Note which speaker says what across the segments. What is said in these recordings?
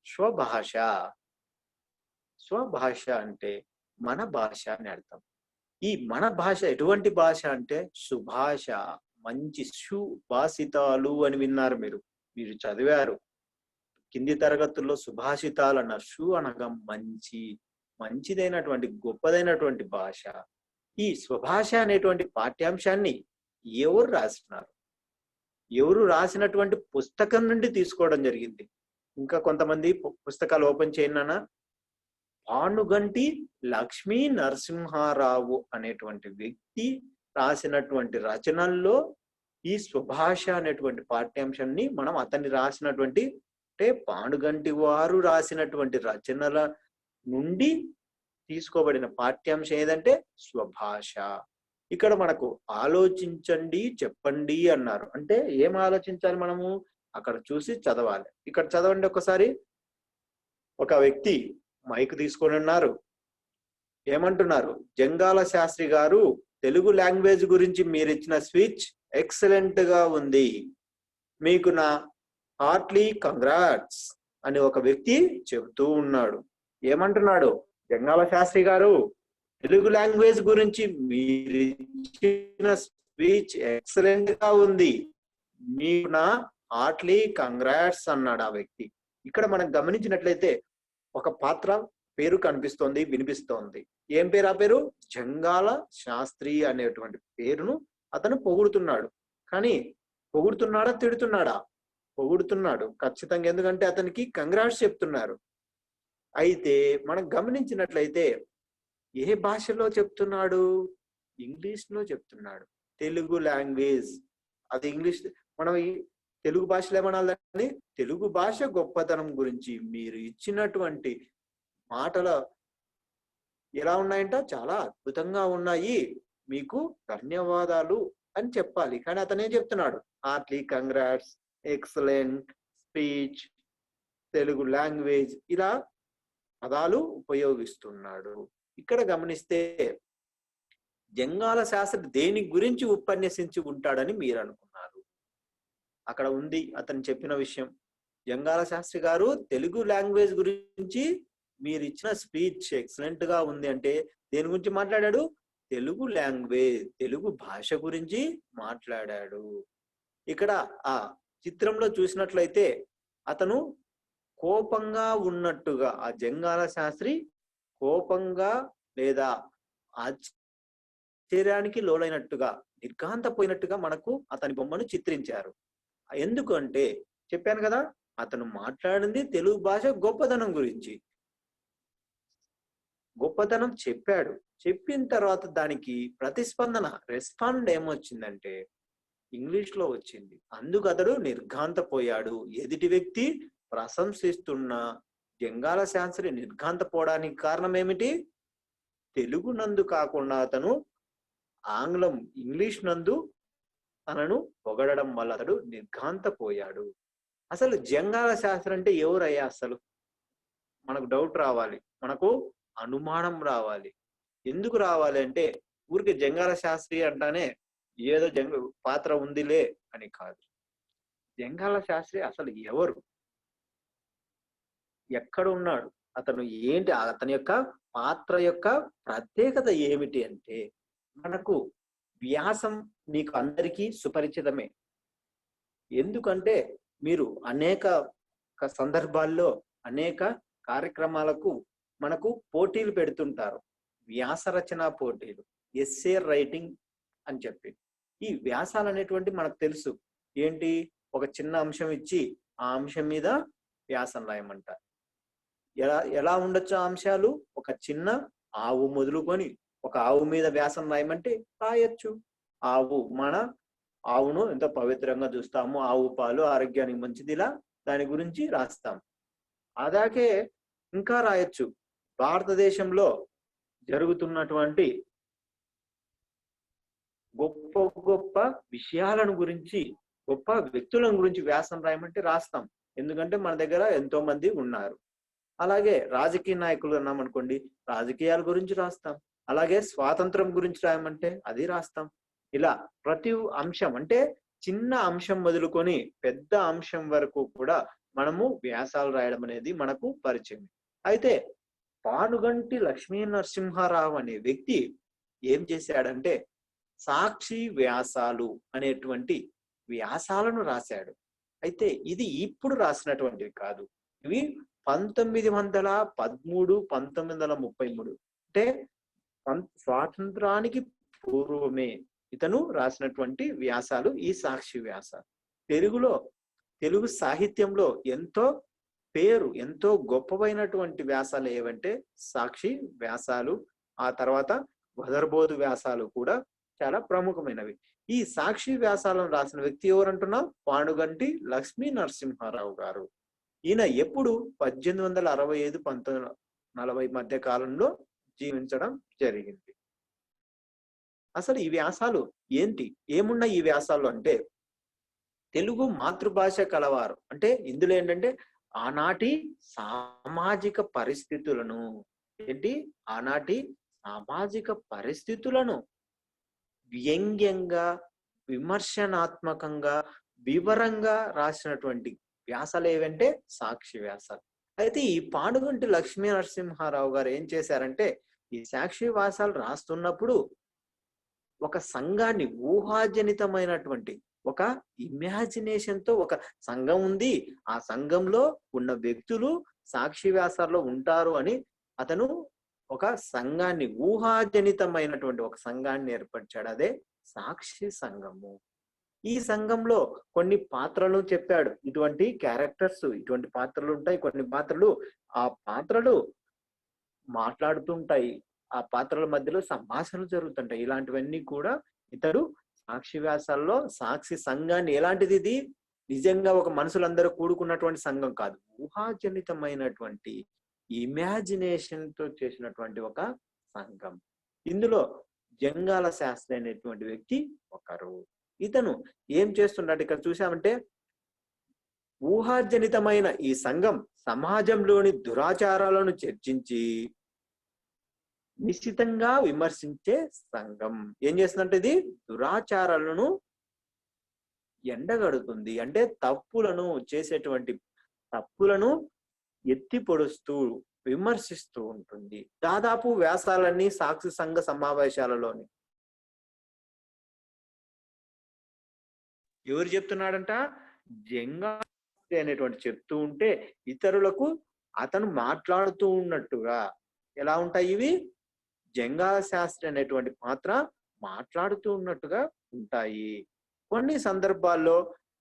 Speaker 1: స్వభాష. స్వభాష అంటే మన భాష అని అర్థం. ఈ మన భాష ఎటువంటి భాష అంటే సుభాష. మంచి సుభాషితాలు అని విన్నారు మీరు. మీరు చదివారు. కింది తరగతుల్లో సుభాషితాలు అన్నారు. అనగా మంచి, మంచిదైనటువంటి గొప్పదైనటువంటి భాష. ఈ స్వభాష అనేటువంటి పాఠ్యాంశాన్ని ఎవరు రాసినారు? ఎవరు రాసినటువంటి పుస్తకం నుండి తీసుకోవడం జరిగింది. ఇంకా కొంతమంది పుస్తకాలు ఓపెన్ చేయనా? పానుగంటి లక్ష్మీ నరసింహారావు అనేటువంటి వ్యక్తి రాసినటువంటి రచనల్లో ఈ స్వభాష అనేటువంటి పాఠ్యాంశాన్ని మనం అతన్ని రాసినటువంటి అంటే పానుగంటి వారు రాసినటువంటి రచనల నుండి తీసుకోబడిన పాఠ్యాంశం ఏదంటే స్వభాష. ఇక్కడ మనకు ఆలోచించండి, చెప్పండి అన్నారు. అంటే ఏం ఆలోచించాలి మనము? అక్కడ చూసి చదవాలి. ఇక్కడ చదవండి ఒకసారి. ఒక వ్యక్తి మైక్ తీసుకొని ఉన్నారు. ఏమంటున్నారు? జంగాల శాస్త్రి గారు, తెలుగు లాంగ్వేజ్ గురించి మీరు ఇచ్చిన స్పీచ్ ఎక్సలెంట్ గా ఉంది, మీకు నా హార్ట్లీ కంగ్రాట్స్ అని ఒక వ్యక్తి చెబుతూ ఉన్నాడు. ఏమంటున్నాడు? జంగాల శాస్త్రి గారు, తెలుగు లాంగ్వేజ్ గురించి మీరు ఇచ్చిన స్పీచ్ ఎక్సలెంట్ గా ఉంది, మీకు నా హార్ట్లీ కంగ్రాట్స్ అన్నాడు ఆ వ్యక్తి. ఇక్కడ మనం గమనించినట్లయితే ఒక పాత్ర పేరు కనిపిస్తోంది, వినిపిస్తోంది. ఏం పేరు? ఆ పేరు జంగాల శాస్త్రి అనేటువంటి పేరును అతను పొగుడుతున్నాడు. కానీ పొగుడుతున్నాడా, తిడుతున్నాడా? పొగుడుతున్నాడు ఖచ్చితంగా. ఎందుకంటే అతనికి కంగ్రాట్స్ చెప్తున్నారు. అయితే మనం గమనించినట్లయితే ఏ భాషలో చెప్తున్నాడు? ఇంగ్లీష్ లో చెప్తున్నాడు. తెలుగు లాంగ్వేజ్ అది ఇంగ్లీష్. మనం ఈ తెలుగు భాషలో ఏమనాలని? తెలుగు భాష గొప్పతనం గురించి మీరు ఇచ్చినటువంటి మాటల ఎలా ఉన్నాయంట? చాలా అద్భుతంగా ఉన్నాయి, మీకు ధన్యవాదాలు అని చెప్పాలి. కానీ అతను ఏం చెప్తున్నాడు? Heartily congrats, excellent speech, Telugu language ఇలా పదాలు ఉపయోగిస్తున్నాడు. ఇక్కడ గమనిస్తే జంగాల శాస్త్రి దేని గురించి ఉపన్యసించి ఉంటాడని మీరు అనుకున్నారు? అక్కడ ఉంది అతను చెప్పిన విషయం. జంగాల శాస్త్రి గారు తెలుగు లాంగ్వేజ్ గురించి మీరు ఇచ్చిన స్పీచ్ ఎక్సలెంట్ గా ఉంది అంటే దేని గురించి మాట్లాడాడు? తెలుగు లాంగ్వేజ్, తెలుగు భాష గురించి మాట్లాడాడు. ఇక్కడ ఆ చిత్రంలో చూసినట్లయితే అతను కోపంగా ఉన్నట్టుగా, ఆ జంగాల శాస్త్రి కోపంగా లేదా ఆశ్చర్యానికి లోనైనట్టుగా, నిర్ఘాంతపోయినట్టుగా మనకు అతని బొమ్మను చిత్రించారు. ఎందుకంటే చెప్పాను కదా, అతను మాట్లాడింది తెలుగు భాష గొప్పతనం గురించి. గొప్పతనం చెప్పాడు. చెప్పిన తర్వాత దానికి ప్రతిస్పందన, రెస్పాండ్ ఏమొచ్చిందంటే ఇంగ్లీష్ లో వచ్చింది. అందుకు అతడు నిర్ఘాంతపోయాడు. ఎదుటి వ్యక్తి ప్రశంసిస్తున్న జంగాల శాస్త్రి నిర్ఘాంతపోవడానికి కారణం ఏమిటి? తెలుగు నందు కాకుండా అతను ఆంగ్లం, ఇంగ్లీష్ నందు తనను పొగడడం వల్ల అతడు నిర్ఘాంతపోయాడు. అసలు జంగాల శాస్త్రి అంటే ఎవరయ్యా? అసలు మనకు డౌట్ రావాలి, మనకు అనుమానం రావాలి. ఎందుకు రావాలి అంటే ఊరికి జంగాల శాస్త్రి అంటానే ఏదో పాత్ర ఉందిలే అని కాదు. జంగాల శాస్త్రి అసలు ఎవరు? ఎక్కడ ఉన్నాడు? అతను ఏంటి? అతని యొక్క పాత్ర యొక్క ప్రత్యేకత ఏమిటి అంటే మనకు వ్యాసం మీకు అందరికీ సుపరిచితమే. ఎందుకంటే మీరు అనేక సందర్భాల్లో అనేక కార్యక్రమాలకు మనకు పోటీలు పెడుతుంటారు. వ్యాస రచన పోటీలు, ఎస్సే రైటింగ్ అని చెప్పి. ఈ వ్యాసాలు అనేటువంటి మనకు తెలుసు. ఏంటి? ఒక చిన్న అంశం ఇచ్చి ఆ అంశం మీద వ్యాసం రాయమంటారు. ఎలా ఉండొచ్చు ఆ అంశాలు? ఒక చిన్న ఆవు మొదలుకొని ఒక ఆవు మీద వ్యాసం రాయమంటే రాయొచ్చు. మన ఆవును ఎంతో పవిత్రంగా చూస్తాము, ఆవు పాలు ఆరోగ్యానికి మంచిది, ఇలా దాని గురించి రాస్తాం. అలాగే ఇంకా రాయొచ్చు. భారతదేశంలో జరుగుతున్నటువంటి గొప్ప గొప్ప విషయాలను గురించి, గొప్ప వ్యక్తులను గురించి వ్యాసం రాయమంటే రాస్తాం. ఎందుకంటే మన దగ్గర ఎంతో మంది ఉన్నారు. అలాగే రాజకీయ నాయకులు అన్నాం అనుకోండి, రాజకీయాల గురించి రాస్తాం. అలాగే స్వాతంత్రం గురించి రాయమంటే అది రాస్తాం. ఇలా ప్రతి అంశం, అంటే చిన్న అంశం మొదలుకొని పెద్ద అంశం వరకు కూడా మనము వ్యాసాలు రాయడం అనేది మనకు పరిచయం. అయితే పానుగంటి లక్ష్మీ నరసింహారావు అనే వ్యక్తి ఏం చేశాడంటే సాక్షి వ్యాసాలు అనేటువంటి వ్యాసాలను రాశాడు. అయితే ఇది ఇప్పుడు రాసినటువంటివి కాదు. ఇవి 1913, 1933 అంటే స్వాతంత్రానికి పూర్వమే ఇతను రాసినటువంటి వ్యాసాలు ఈ సాక్షి వ్యాసాలు. తెలుగు సాహిత్యంలో ఎంతో గొప్పవైనటువంటి వ్యాసాలు ఏవంటే సాక్షి వ్యాసాలు, ఆ తర్వాత వదర్బోధు వ్యాసాలు కూడా చాలా ప్రముఖమైనవి. ఈ సాక్షి వ్యాసాలను రాసిన వ్యక్తి ఎవరంటున్నా పానుగంటి లక్ష్మీ నరసింహారావు గారు. ఈయన ఎప్పుడు 1865, 1940 మధ్య కాలంలో జీవించడం జరిగింది. అసలు ఈ వ్యాసాలు ఏంటి, ఏమున్నాయి ఈ వ్యాసాలు అంటే తెలుగు మాతృభాష కలవారు, అంటే ఇందులో ఏంటంటే ఆనాటి సామాజిక పరిస్థితులను వ్యంగ్యంగా, విమర్శనాత్మకంగా, వివరంగా రాసినటువంటి వ్యాసాలు ఏవంటే సాక్షి వ్యాసాలు. అయితే ఈ పానుగంటి లక్ష్మీ నరసింహారావు గారు ఏం చేశారంటే ఈ సాక్షి వ్యాసాలు రాస్తున్నప్పుడు ఒక సంఘాన్ని, ఊహాజనితమైనటువంటి ఒక ఇమాజినేషన్ తో ఒక సంఘం ఉంది, ఆ సంఘంలో ఉన్న వ్యక్తులు సాక్షి వ్యాసాల్లో ఉంటారు అని అతను ఒక సంఘాన్ని, ఊహాజనితమైనటువంటి ఒక సంఘాన్ని ఏర్పరిచాడు. అదే సాక్షి సంఘము. ఈ సంఘంలో కొన్ని పాత్రలు చెప్పాడు. ఇటువంటి క్యారెక్టర్స్, ఇటువంటి పాత్రలు ఉంటాయి. కొన్ని పాత్రలు, ఆ పాత్రలు మాట్లాడుతుంటాయి, ఆ పాత్రల మధ్యలో సంభాషణలు జరుగుతుంటాయి. ఇలాంటివన్నీ కూడా ఇతడు సాక్షి వ్యాసాల్లో సాక్షి సంఘాన్ని, ఎలాంటిది ఇది నిజంగా ఒక మనుషులందరూ కూడుకున్నటువంటి సంఘం కాదు, ఊహాజనితమైనటువంటి ఇమాజినేషన్ తో చేసినటువంటి ఒక సంఘం. ఇందులో జంగాల శాస్త్రి అనేటువంటి వ్యక్తి ఒకరు. ఇతను ఏం చేస్తున్నాడు ఇక్కడ చూసామంటే ఊహాజనితమైన ఈ సంఘం సమాజంలోని దురాచారాలను చర్చించి నిశ్చితంగా విమర్శించే సంఘం. ఏం చేస్తుందంటే ఇది దురాచారాలను ఎండగడుతుంది, అంటే తప్పులను ఎత్తి పొడుస్తూ విమర్శిస్తూ ఉంటుంది. దాదాపు వ్యాసాలన్నీ సాక్షి సంఘ సమావేశాలలోని ఎవరు చెప్తున్నాడంట, జంగా అనేటువంటి చెప్తూ ఉంటే ఇతరులకు అతను మాట్లాడుతూ ఉన్నట్టుగా. ఎలా ఉంటాయి ఇవి, జంగా శాస్త్రి అనేటువంటి పాత్ర మాట్లాడుతూ ఉన్నట్టుగా ఉంటాయి. కొన్ని సందర్భాల్లో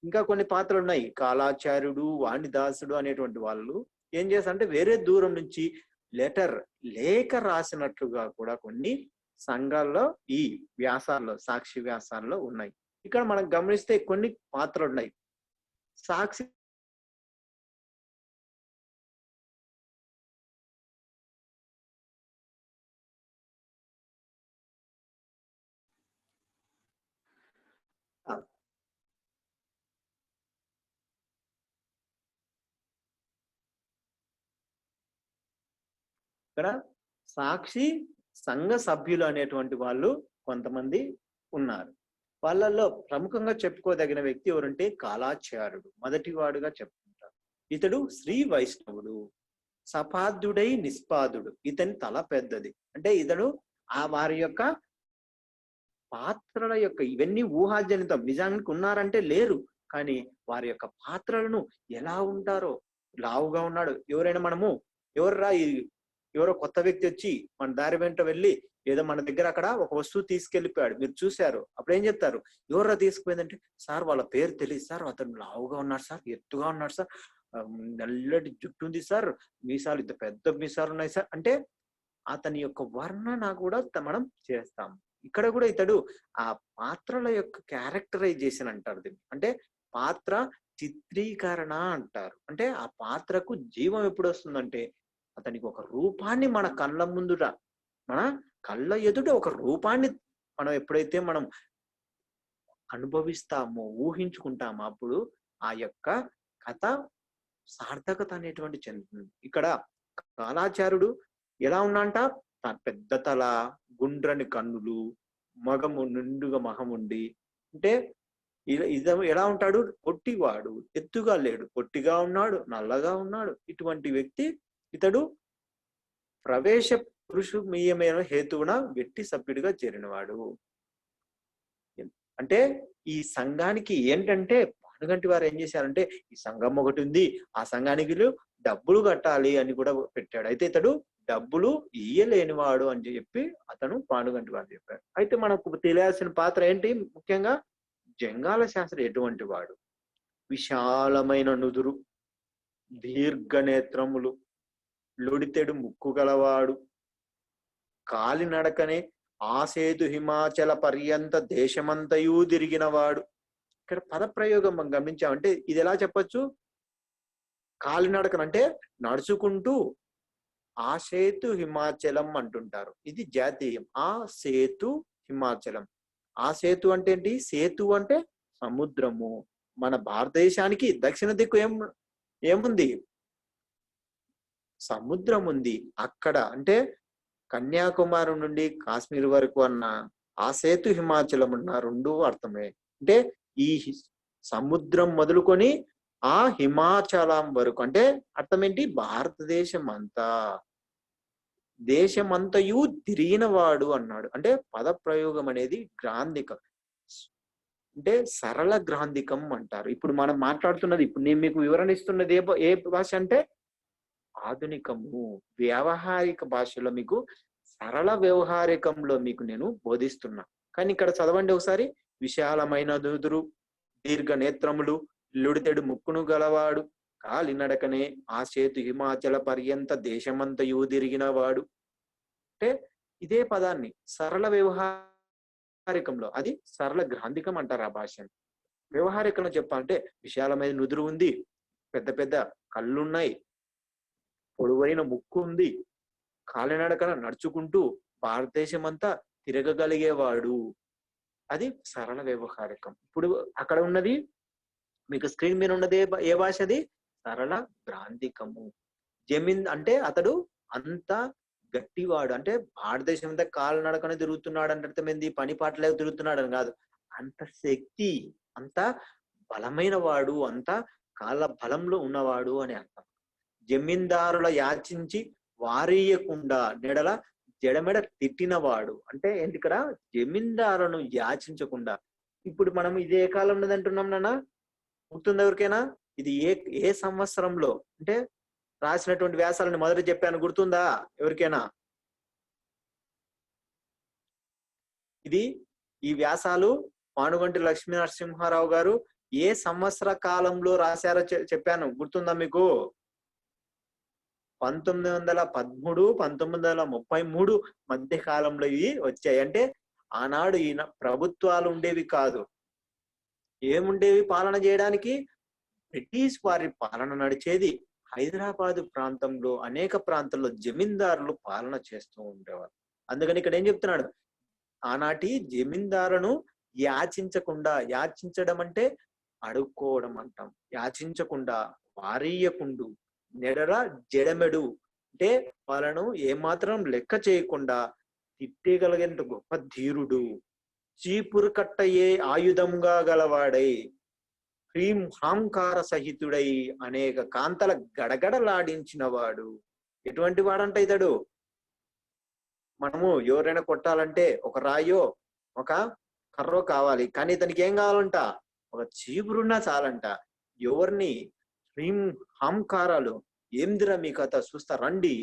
Speaker 1: ఇంకా కొన్ని పాత్రలు ఉన్నాయి. కాలాచార్యుడు, వాణిదాసుడు అనేటువంటి వాళ్ళు ఏం చేస్తారంటే వేరే దూరం నుంచి లేఖ రాసినట్లుగా కూడా కొన్ని సంఘాల్లో ఈ వ్యాసాల్లో, సాక్షి వ్యాసాల్లో ఉన్నాయి. ఇక్కడ మనం గమనిస్తే కొన్ని పాత్రలు ఉన్నాయి. సాక్షి ఇక్కడ సాక్షి సంఘ సభ్యులు అనేటువంటి వాళ్ళు కొంతమంది ఉన్నారు. వాళ్ళల్లో ప్రముఖంగా చెప్పుకోదగిన వ్యక్తి ఎవరంటే కాలాచార్యుడు, మొదటివాడుగా చెప్పుకుంటారు. ఇతడు శ్రీ వైష్ణవుడు, సపాదుడై నిష్పాదుడు. ఇతని తల పెద్దది, అంటే ఇతడు వారి యొక్క పాత్రల యొక్క ఇవన్నీ ఊహాజనితం, నిజానికి ఉన్నారంటే లేరు, కానీ వారి యొక్క పాత్రలను ఎలా ఉంటారో, లావుగా ఉన్నాడు. ఎవరో కొత్త వ్యక్తి వచ్చి మన దారి వెంట వెళ్ళి ఏదో మన దగ్గర అక్కడ ఒక వస్తువు తీసుకెళ్లిపోయాడు, మీరు చూశారు. అప్పుడు ఏం చెప్తారు, ఎవర్రా తీసుకుపోయిందంటే, సార్ వాళ్ళ పేరు తెలియదు సార్, అతను లావుగా ఉన్నాడు సార్, ఎత్తుగా ఉన్నాడు సార్, నల్లటి జుట్టు ఉంది సార్, మీసాలు ఇంత పెద్ద మీసాలు ఉన్నాయి సార్ అంటే అతని యొక్క వర్ణన కూడా మనం చేస్తాం. ఇక్కడ కూడా ఇతడు ఆ పాత్రల యొక్క క్యారెక్టరైజేషన్ అంటారు దీన్ని, అంటే పాత్ర చిత్రీకరణ అంటారు. అంటే ఆ పాత్రకు జీవం ఎప్పుడు వస్తుందంటే అతనికి ఒక రూపాన్ని మన కళ్ళ ఎదుట ఒక రూపాన్ని మనం ఎప్పుడైతే మనం అనుభవిస్తామో, ఊహించుకుంటామో, అప్పుడు ఆ యొక్క కథ సార్థకత అనేటువంటి చెందుతుంది. ఇక్కడ కాలాచార్యుడు ఎలా ఉన్నాంట, పెద్ద తల, గుండ్రని కన్నులు, నిండుగా మహముండి, అంటే ఎలా ఉంటాడు? పొట్టివాడు, ఎత్తుగా లేడు, పొట్టిగా ఉన్నాడు, నల్లగా ఉన్నాడు. ఇటువంటి వ్యక్తి ఇతడు ప్రవేశ పురుషమీయమైన హేతువున వెట్టి సభ్యుడిగా చేరినవాడు. అంటే ఈ సంఘానికి ఏంటంటే పానుగంటి వారు ఏం చేశారంటే, ఈ సంఘం ఒకటి ఉంది, ఆ సంఘానికి డబ్బులు కట్టాలి అని కూడా పెట్టాడు. అయితే ఇతడు డబ్బులు ఇయ్యలేనివాడు అని చెప్పి అతను పానుగంటి వారు చెప్పాడు. అయితే మనకు తెలియాల్సిన పాత్ర ఏంటి? ముఖ్యంగా జంగాల శాస్త్రి ఎటువంటి వాడు? విశాలమైన నుదురు, దీర్ఘ నేత్రములు, లొడితెడు ముక్కు గలవాడు, కాలినడకనే ఆసేతు హిమాచల పర్యంత దేశమంతయూ తిరిగినవాడు. ఇక్కడ పదప్రయోగం మనం గమనించామంటే ఇది ఎలా చెప్పొచ్చు? కాలినడకనంటే నడుచుకుంటూ ఆసేతు హిమాచలం అంటుంటారు. ఇది జాతీయం. ఆ సేతు హిమాచలం. ఆ సేతు అంటే ఏంటి? సేతు అంటే సముద్రము. మన భారతదేశానికి దక్షిణ దిక్కు ఏముంది? సముద్రం ఉంది. అక్కడ అంటే కన్యాకుమారి నుండి కాశ్మీర్ వరకు అన్న ఆ సేతు హిమాచలం అన్న రెండు అర్థమే. అంటే ఈ సముద్రం మొదలుకొని ఆ హిమాచలం వరకు అంటే అర్థం ఏంటి? భారతదేశం అంతా, దేశమంతయు తిరిగిన వాడు అన్నాడు. అంటే పద ప్రయోగం అనేది గ్రాంధికం, అంటే సరళ గ్రాంధికం అంటారు. ఇప్పుడు మనం మాట్లాడుతున్నది, ఇప్పుడు నేను మీకు వివరణ ఇస్తున్నది ఏ భాష అంటే ఆధునికము, వ్యావహారిక భాషలో మీకు సరళ వ్యవహారికంలో మీకు నేను బోధిస్తున్నా. కానీ ఇక్కడ చదవండి ఒకసారి. విశాలమైన నుదురు, దీర్ఘ నేత్రములు, లుడితెడు ముక్కును గలవాడు, కాలినడకనే ఆ సేతు హిమాచల పర్యంత దేశమంతయు తిరిగిన వాడు. అంటే ఇదే పదాన్ని సరళ వ్యవహారికంలో, అది సరళ గ్రాంధికం అంటారు ఆ భాషను. వ్యవహారికంలో చెప్పాలంటే విశాలమైన నుదురు ఉంది, పెద్ద పెద్ద కళ్ళున్నాయి, పొడవైన ముక్కు ఉంది, కాలినడకన నడుచుకుంటూ భారతదేశం అంతా తిరగగలిగేవాడు. అది సరళ వ్యవహారికం. ఇప్పుడు అక్కడ ఉన్నది మీకు స్క్రీన్ మీద ఉన్నది ఏ భాష? అది సరళ గ్రాంధికము. జమీన్ అంటే అతడు అంత గట్టివాడు, అంటే భారతదేశం అంతా కాలినడకనే తిరుగుతున్నాడు అంటే అర్థం ఏంది? పని పాటలేక తిరుగుతున్నాడు అని కాదు. అంత శక్తి, అంత బలమైన వాడు, అంత కాళ్ళ బలంలో ఉన్నవాడు అని అర్థం. జమీందారుల యాచించి వారీయకుండా నెడల జడమెడ తిట్టినవాడు. అంటే ఏంటి ఇక్కడ? జమీందారులను యాచించకుండా. ఇప్పుడు మనం ఇదే కాలంలో అంటున్నాం నాన్న, గుర్తుంది ఎవరికైనా? ఇది ఏ సంవత్సరంలో అంటే రాసినటువంటి వ్యాసాలను మొదట చెప్పాను, గుర్తుందా ఎవరికైనా? ఈ వ్యాసాలు పానుగంటి లక్ష్మీ నరసింహారావు గారు ఏ సంవత్సర కాలంలో రాశారో చెప్పాను, గుర్తుందా మీకు? 1913, 1933 మధ్య కాలంలో ఇవి వచ్చాయి. అంటే ఆనాడు ఈయన ప్రభుత్వాలు ఉండేవి కాదు. ఏముండేవి పాలన చేయడానికి? బ్రిటిష్ వారి పాలన నడిచేది. హైదరాబాదు ప్రాంతంలో అనేక ప్రాంతాల్లో జమీందారులు పాలన చేస్తూ ఉండేవారు. అందుకని ఇక్కడ ఏం చెప్తున్నాడు? ఆనాటి జమీందారులను యాచించకుండా, యాచించడం అంటే అడుక్కోవడం అంటాం, యాచించకుండా, వారీయకుండు, నెడర జడమెడు అంటే వాళ్ళను ఏమాత్రం లెక్క చేయకుండా తిట్టగలిగేంత గొప్ప ధీరుడు, చీపురు కట్టయే ఆయుధంగా గలవాడై, హ్రీం హ్రాంకార సహితుడై అనేక కాంతల గడగడలాడించిన వాడు. ఎటువంటి వాడంట ఇతడు? మనము ఎవరైనా కొట్టాలంటే ఒక రాయో ఒక కర్రో కావాలి, కానీ ఇతనికి ఏం కావాలంట? ఒక చీపురున్నా చాలంట. ఎవరిని హ్రీం హాంకారాలు, ఏందిరా మీ కథ చూస్తా రండి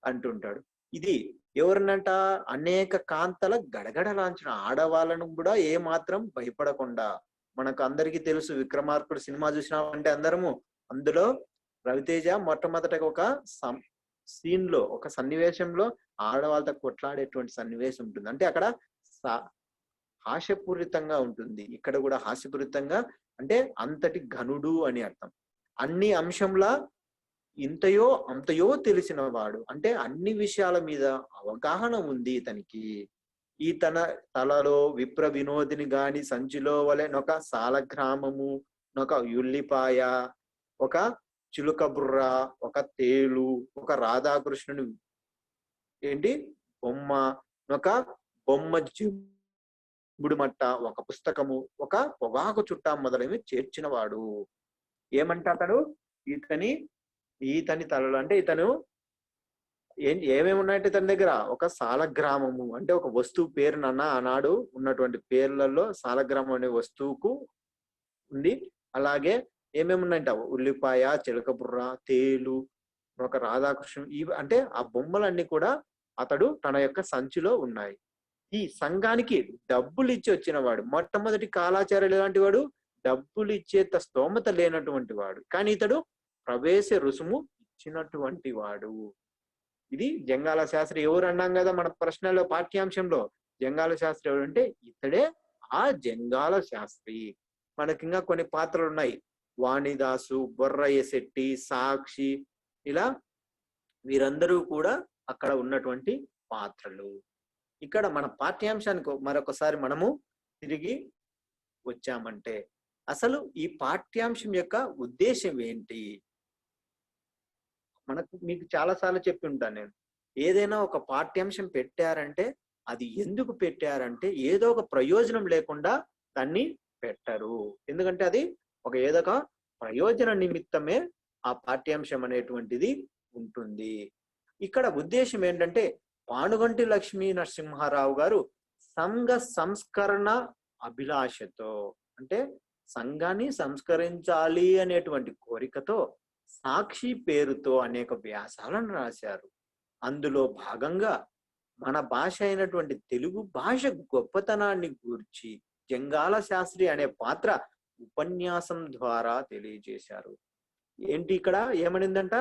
Speaker 1: అంటుంటాడు. ఇది ఎవరినంట? అనేక కాంతల గడగడలాంచిన ఆడవాళ్ళను కూడా ఏ మాత్రం భయపడకుండా. మనకు అందరికీ తెలుసు, విక్రమార్కుడు సినిమా చూసినామంటే అందరము, అందులో రవితేజ మొట్టమొదటగా ఒక సీన్ లో, ఒక సన్నివేశంలో ఆడవాళ్ళతో కొట్లాడేటువంటి సన్నివేశం ఉంటుంది. అంటే అక్కడ హాస్యపూరితంగా ఉంటుంది, ఇక్కడ కూడా హాస్యపూరితంగా, అంటే అంతటి ఘనుడు అని అర్థం. అన్ని అంశంలా ఇంతయో అంతయో తెలిసిన వాడు, అంటే అన్ని విషయాల మీద అవగాహన ఉంది ఇతనికి. ఈ తలలో విప్ర వినోదిని గాని సంచిలో వలె నొక సాలగ్రామము, నొక ఉల్లిపాయ, ఒక చిలుక బుర్ర, ఒక తేలు, ఒక రాధాకృష్ణుని ఏంటి బొమ్మ, ఒక బొమ్మ బుడిమట్ట, ఒక పుస్తకము, ఒక పొగాకు చుట్ట మొదలైనవి చేర్చినవాడు. ఏమంటే అతడు ఈతని తలలో అంటే ఇతను ఏమేమి ఉన్నాయంటే ఇతని దగ్గర ఒక సాలగ్రామము అంటే ఒక వస్తువు పేరునన్న ఆనాడు ఉన్నటువంటి పేర్లలో సాలగ్రామం అనే వస్తువుకు ఉంది. అలాగే ఏమేమి ఉన్నాయంట ఉల్లిపాయ, చిలకబుర్ర, తేలు, ఒక రాధాకృష్ణుడు, ఇవి అంటే ఆ బొమ్మలన్నీ కూడా అతడు తన యొక్క సంచిలో ఉన్నాయి. ఈ సంఘానికి డబ్బులు ఇచ్చి వచ్చిన వాడు. మొట్టమొదటి కాలాచార్యులు ఎలాంటి వాడు? డబ్బులు ఇచ్చేంత స్తోమత లేనటువంటి వాడు, కానీ ఇతడు ప్రవేశ రుసుము ఇచ్చినటువంటి వాడు. ఇది జంగాల శాస్త్రి. ఎవరు అన్నాం కదా మన ప్రశ్నలో పాఠ్యాంశంలో, జంగాల శాస్త్రి ఎవరు అంటే ఇతడే ఆ జంగాల శాస్త్రి. మనకి ఇంకా కొన్ని పాత్రలు ఉన్నాయి. వాణిదాసు, బొర్రయ్య శెట్టి, సాక్షి, ఇలా వీరందరూ కూడా అక్కడ ఉన్నటువంటి పాత్రలు. ఇక్కడ మన పాఠ్యాంశానికి మరొకసారి మనము తిరిగి వచ్చామంటే అసలు ఈ పాఠ్యాంశం యొక్క ఉద్దేశం ఏంటి? మీకు చాలా సార్లు చెప్పి ఉంటాను నేను. ఏదైనా ఒక పాఠ్యాంశం పెట్టారంటే అది ఎందుకు పెట్టారంటే ఏదో ఒక ప్రయోజనం లేకుండా దాన్ని పెట్టరు. ఎందుకంటే అది ఏదో ఒక ప్రయోజన నిమిత్తమే ఆ పాఠ్యాంశం అనేటువంటిది ఉంటుంది. ఇక్కడ ఉద్దేశం ఏంటంటే పానుగంటి లక్ష్మీ నరసింహారావు గారు సంఘ సంస్కరణ అభిలాషతో, అంటే సంఘాన్ని సంస్కరించాలి అనేటువంటి కోరికతో సాక్షి పేరుతో అనేక వ్యాసాలను రాశారు. అందులో భాగంగా మన భాష అయినటువంటి తెలుగు భాష గొప్పతనాన్ని గూర్చి జంగాల శాస్త్రి అనే పాత్ర ఉపన్యాసం ద్వారా తెలియజేశారు. ఏంటి ఇక్కడ ఏమనిందంట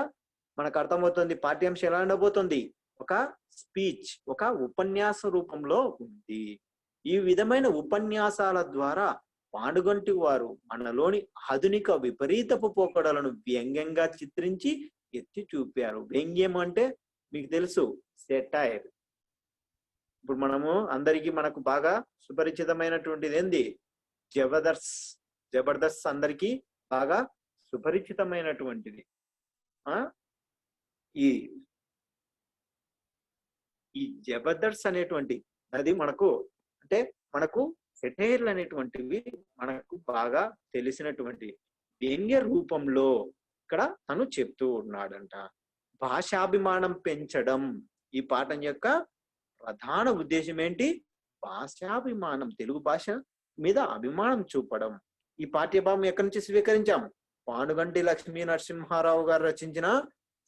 Speaker 1: మనకు అర్థమవుతుంది. పాఠ్యాంశం ఎలా ఉండబోతుంది? ఒక స్పీచ్, ఒక ఉపన్యాస రూపంలో ఉంది. ఈ విధమైన ఉపన్యాసాల ద్వారా పానుగంటి వారు మనలోని ఆధునిక విపరీతపు పోకడలను వ్యంగ్యంగా చిత్రించి ఎత్తి చూపారు. వ్యంగ్యం అంటే మీకు తెలుసు, సెటైర్. ఇప్పుడు మనకు బాగా సుపరిచితమైనటువంటిది ఏంది? జబర్దస్త్ అందరికీ బాగా సుపరిచితమైనటువంటిది. ఈ జబర్దస్త్ అనేటువంటి అది మనకు సెటైర్లు అనేటువంటివి మనకు బాగా తెలిసినటువంటి వ్యంగ్య రూపంలో ఇక్కడ తను చెప్తూ ఉన్నాడంట. భాషాభిమానం పెంచడం ఈ పాఠం యొక్క ప్రధాన ఉద్దేశం ఏంటి? భాషాభిమానం, తెలుగు భాష మీద అభిమానం చూపడం. ఈ పాఠ్యభాగం ఎక్కడి నుంచి స్వీకరించాం? పానుగంటి లక్ష్మీ నరసింహారావు గారు రచించిన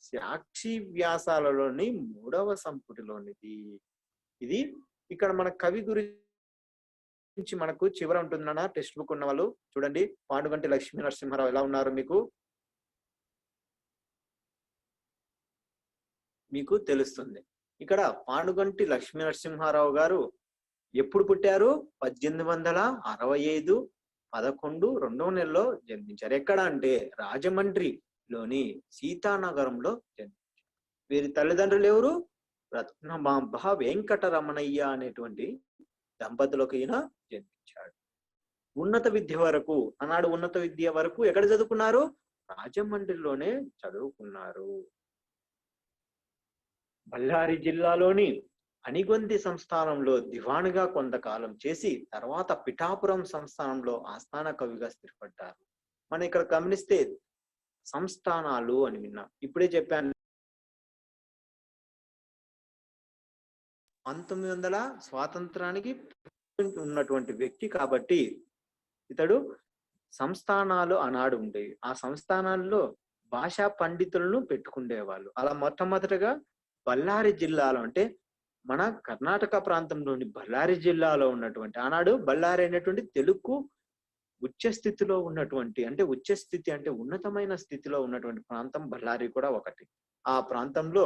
Speaker 1: సాక్షి వ్యాసాలలోని 3వ సంపుటిలోనిది. ఇది ఇక్కడ మన కవి గురించి మనకు చివర ఉంటుందన్న టెక్స్ట్ బుక్ ఉన్న వాళ్ళు చూడండి. పానుగంటి లక్ష్మీ నరసింహారావు ఎలా ఉన్నారు మీకు తెలుస్తుంది. ఇక్కడ పానుగంటి లక్ష్మీ నరసింహారావు గారు ఎప్పుడు పుట్టారు? 1865 11 2వ నెలలో జన్మించారు. ఎక్కడ అంటే రాజమండ్రిలోని సీతానగరంలో జన్మించారు. వీరి తల్లిదండ్రులు ఎవరు? రత్నమాంబ వెంకటరమణయ్య అనేటువంటి దంపతులకు ఈయన జన్మించాడు. ఉన్నత విద్య వరకు ఎక్కడ చదువుకున్నారు? రాజమండ్రిలోనే చదువుకున్నారు. బళ్ళారి జిల్లాలోని అనిగొంది సంస్థానంలో దివానుగా కొంతకాలం చేసి తర్వాత పిఠాపురం సంస్థానంలో ఆస్థాన కవిగా స్థిరపడ్డారు. మనం ఇక్కడ గమనిస్తే సంస్థానాలు అని విన్నాం. ఇప్పుడే చెప్పాను 1900 స్వాతంత్రానికి ఉన్నటువంటి వ్యక్తి కాబట్టి ఇతడు సంస్థానాలు ఆనాడు ఉండేవి. ఆ సంస్థానాల్లో భాషా పండితులను పెట్టుకుండేవాళ్ళు. అలా మొట్టమొదటగా బళ్ళారి జిల్లాలో, అంటే మన కర్ణాటక ప్రాంతంలోని బళ్ళారి జిల్లాలో ఉన్నటువంటి, ఆనాడు బళ్ళారి అనేటువంటి తెలుగు ఉచ్చ స్థితిలో ఉన్నటువంటి, అంటే ఉచ్చ స్థితి అంటే ఉన్నతమైన స్థితిలో ఉన్నటువంటి ప్రాంతం బళ్ళారి కూడా ఒకటి. ఆ ప్రాంతంలో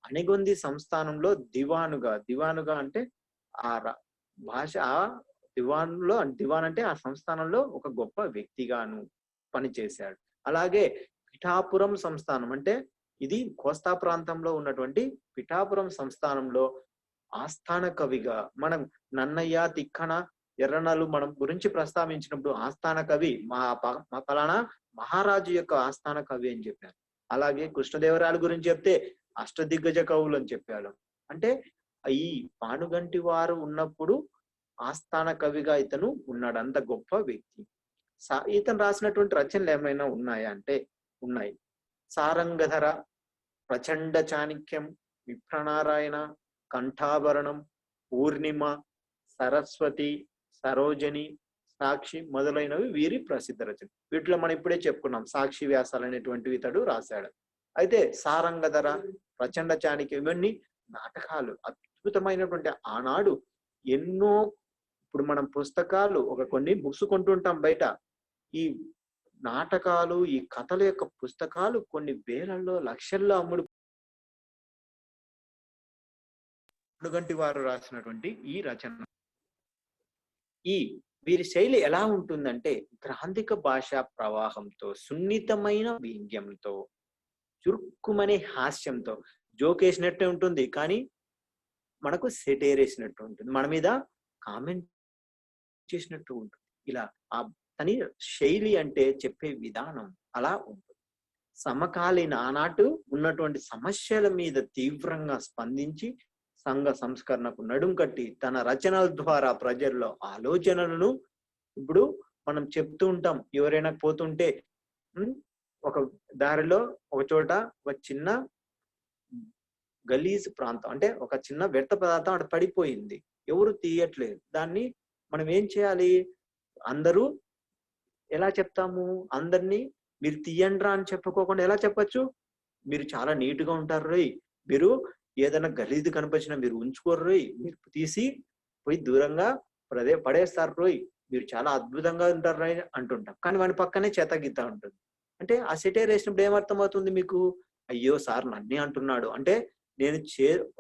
Speaker 1: అనిగొంది సంస్థానంలో దివానుగా అంటే ఆ భాష దివాన్ అంటే ఆ సంస్థానంలో ఒక గొప్ప వ్యక్తిగాను పనిచేశాడు. అలాగే పిఠాపురం సంస్థానం అంటే ఇది కోస్తా ప్రాంతంలో ఉన్నటువంటి పిఠాపురం సంస్థానంలో ఆస్థాన కవిగా, మనం నన్నయ్య, తిక్కన, ఎర్రనలు మనం గురించి ప్రస్తావించినప్పుడు ఆస్థాన కవి మా ఫలానా మహారాజు యొక్క ఆస్థాన కవి అని చెప్పారు. అలాగే కృష్ణదేవరాయల గురించి చెప్తే అష్టదిగ్గజ కవులు అని చెప్పారు. అంటే ఈ పానుగంటి వారు ఉన్నప్పుడు ఆస్థాన కవిగా ఇతను ఉన్నాడు. అంత గొప్ప వ్యక్తి. ఇతను రాసినటువంటి రచనలు ఏమైనా ఉన్నాయా అంటే ఉన్నాయి. సారంగధర, ప్రచండ చాణక్యం, విప్రనారాయణ, కంఠాభరణం, పూర్ణిమ, సరస్వతి, సరోజని, సాక్షి మొదలైనవి వీరి ప్రసిద్ధ రచన. వీటిలో మనం ఇప్పుడే చెప్పుకున్నాం సాక్షి వ్యాసాలు అనేటువంటివి ఇతడు రాశాడు. అయితే సారంగధర, ప్రచండ చాణక్యం ఇవన్నీ నాటకాలు, అద్భుతమైనటువంటి ఆనాడు ఎన్నో. ఇప్పుడు మనం పుస్తకాలు కొన్ని బుక్స్ కొంటుంటాం బయట. ఈ నాటకాలు, ఈ కథల యొక్క పుస్తకాలు కొన్ని వేలల్లో లక్షల్లో అమ్ముడు. అడుగంటి వారు రాసినటువంటి ఈ రచన, వీరి శైలి ఎలా ఉంటుందంటే గ్రాంధిక భాషా ప్రవాహంతో, సున్నితమైన వ్యంగ్యంతో, చురుక్కుమనే హాస్యంతో, జోకేసినట్టే ఉంటుంది కానీ మనకు సెటైర్ వేసినట్టు ఉంటుంది, మన మీద కామెంట్ చేసినట్టు ఉంటుంది. ఇలా తని శైలి అంటే చెప్పే విధానం అలా ఉంటుంది. సమకాలీన ఆనాటు ఉన్నటువంటి సమస్యల మీద తీవ్రంగా స్పందించి సంఘ సంస్కరణకు నడుం కట్టి తన రచనల ద్వారా ప్రజల్లో ఆలోచనలను, ఇప్పుడు మనం చెప్తూ ఉంటాం, ఎవరైనా పోతుంటే ఒక దారిలో ఒక చోట ఒక చిన్న గలీజ్ ప్రాంతం, అంటే ఒక చిన్న వ్యర్థ పదార్థం అక్కడ పడిపోయింది, ఎవరు తీయట్లేదు. దాన్ని మనం ఏం చేయాలి? అందరూ ఎలా చెప్తాము? అందరినీ మీరు తీయండ్రా అని చెప్పుకోకుండా ఎలా చెప్పచ్చు? మీరు చాలా నీట్గా ఉంటారు రోయ్, మీరు ఏదైనా గలీజ్ కనిపించినా మీరు ఉంచుకోరు రోయ్, మీరు తీసి పోయి దూరంగా పడేస్తారు రోయ్, మీరు చాలా అద్భుతంగా ఉంటారు రోయ్ అంటుంటాం. కానీ వాడి పక్కనే చేత గీత ఉంటుంది. అంటే ఆ సెటైర్ వేసినప్పుడు ఏమర్థం అవుతుంది మీకు? అయ్యో సార్ నన్నే అంటున్నాడు అంటే నేను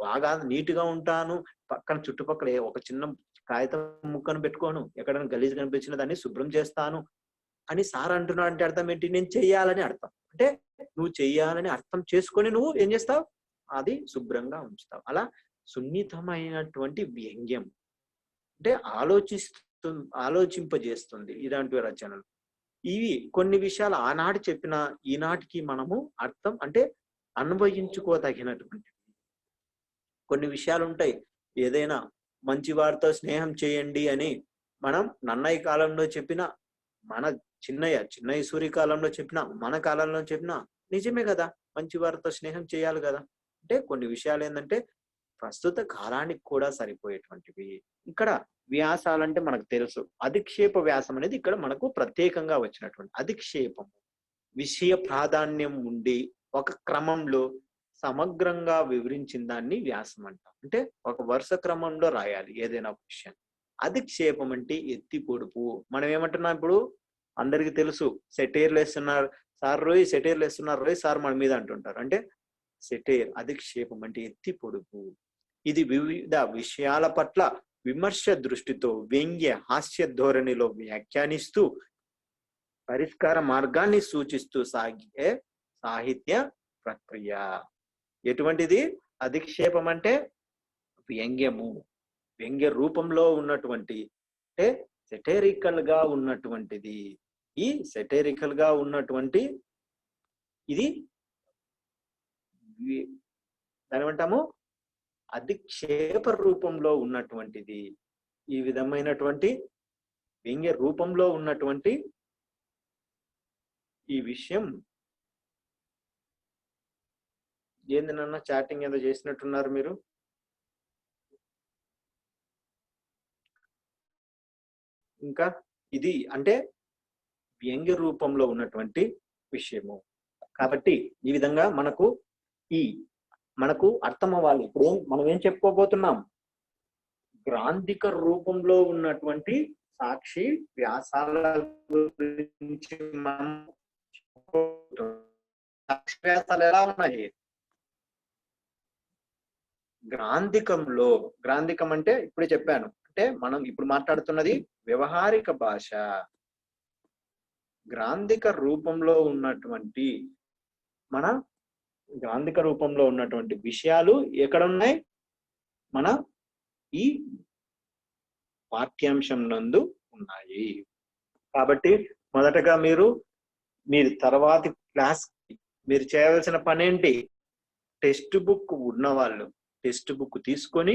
Speaker 1: బాగా నీట్గా ఉంటాను, పక్కన చుట్టుపక్కల ఒక చిన్న కాగితం ముక్కను పెట్టుకోను, ఎక్కడైనా గలీజ్ కనిపించిన దాన్ని శుభ్రం చేస్తాను అని సార్ అంటున్నాడు. అంటే అర్థం ఏంటి? నేను చెయ్యాలని అర్థం. అంటే నువ్వు చెయ్యాలని అర్థం చేసుకొని నువ్వు ఏం చేస్తావు? అది శుభ్రంగా ఉంచుతావు. అలా సున్నితమైనటువంటి వ్యంగ్యం అంటే ఆలోచింపజేస్తుంది ఇలాంటి రచనలు. ఇవి కొన్ని విషయాలు ఆనాడు చెప్పిన ఈనాటికి మనము అర్థం అంటే అన్వయించుకోదగినటువంటి కొన్ని విషయాలు ఉంటాయి. ఏదైనా మంచి వారితో స్నేహం చేయండి అని మనం నన్నయ్య కాలంలో చెప్పిన, మన చిన్నయ్య సూరి కాలంలో చెప్పిన, మన కాలంలో చెప్పిన నిజమే కదా, మంచి వారితో స్నేహం చేయాలి కదా. అంటే కొన్ని విషయాలు ఏంటంటే ప్రస్తుత కాలానికి కూడా సరిపోయేటువంటివి. ఇక్కడ వ్యాసాలంటే మనకు తెలుసు, అధిక్షేప వ్యాసం అనేది ఇక్కడ మనకు ప్రత్యేకంగా వచ్చినటువంటి అధిక్షేపం. విషయ ప్రాధాన్యం ఉండి ఒక క్రమంలో సమగ్రంగా వివరించిన దాన్ని వ్యాసం అంటాం. అంటే ఒక వరుస క్రమంలో రాయాలి ఏదైనా విషయం. అధిక్షేపం అంటే ఎత్తి పొడుపు. మనం ఏమంటున్నాం ఇప్పుడు? అందరికి తెలుసు సెటైర్లు వేస్తున్నారు సార్ రోయ్, సెటైర్లు వేస్తున్నారు రోయ్ సార్ మన మీద అంటుంటారు. అంటే సెటైర్, అధిక్షేపం అంటే ఎత్తి పొడుపు. ఇది వివిధ విషయాల పట్ల విమర్శ దృష్టితో వ్యంగ్య హాస్య ధోరణిలో వ్యాఖ్యానిస్తూ పరిష్కార మార్గాన్ని సూచిస్తూ సాగే సాహిత్య ప్రక్రియ. ఎటువంటిది అధిక్షేపం అంటే? వ్యంగ్యము, వ్యంగ్య రూపంలో ఉన్నటువంటి, అంటే సెటైరికల్ గా ఉన్నటువంటిది. ఈ సెటైరికల్ గా ఉన్నటువంటి ఇది దాని ఏమంటాము? అధిక్షేప రూపంలో ఉన్నటువంటిది. ఈ విధమైనటువంటి వ్యంగ్య రూపంలో ఉన్నటువంటి ఈ విషయం ఏంది నాన్న? చాటింగ్ ఏదో చేసినట్టున్నారు మీరు. ఇంకా ఇది అంటే వ్యంగ్య రూపంలో ఉన్నటువంటి విషయము. కాబట్టి ఈ విధంగా మనకు అర్థం అవ్వాలి. ఇప్పుడు మనం ఏం చెప్పుకోబోతున్నాం? గ్రాంధిక రూపంలో ఉన్నటువంటి సాక్షి వ్యాసాల గురించి మనం సాక్షి వ్యాసాలు ఎలా ఉన్నాయి? గ్రాంధికం అంటే ఇప్పుడే చెప్పాను, అంటే మనం ఇప్పుడు మాట్లాడుతున్నది వ్యవహారిక భాష. గ్రాంధిక రూపంలో ఉన్నటువంటి విషయాలు ఎక్కడ ఉన్నాయి? మన ఈ పాఠ్యాంశం నందు ఉన్నాయి. కాబట్టి మొదటగా మీరు తర్వాతి క్లాస్ మీరు చేయవలసిన పని ఏంటి? టెక్స్ట్ బుక్ ఉన్నవాళ్ళు టెక్స్ట్ బుక్ తీసుకొని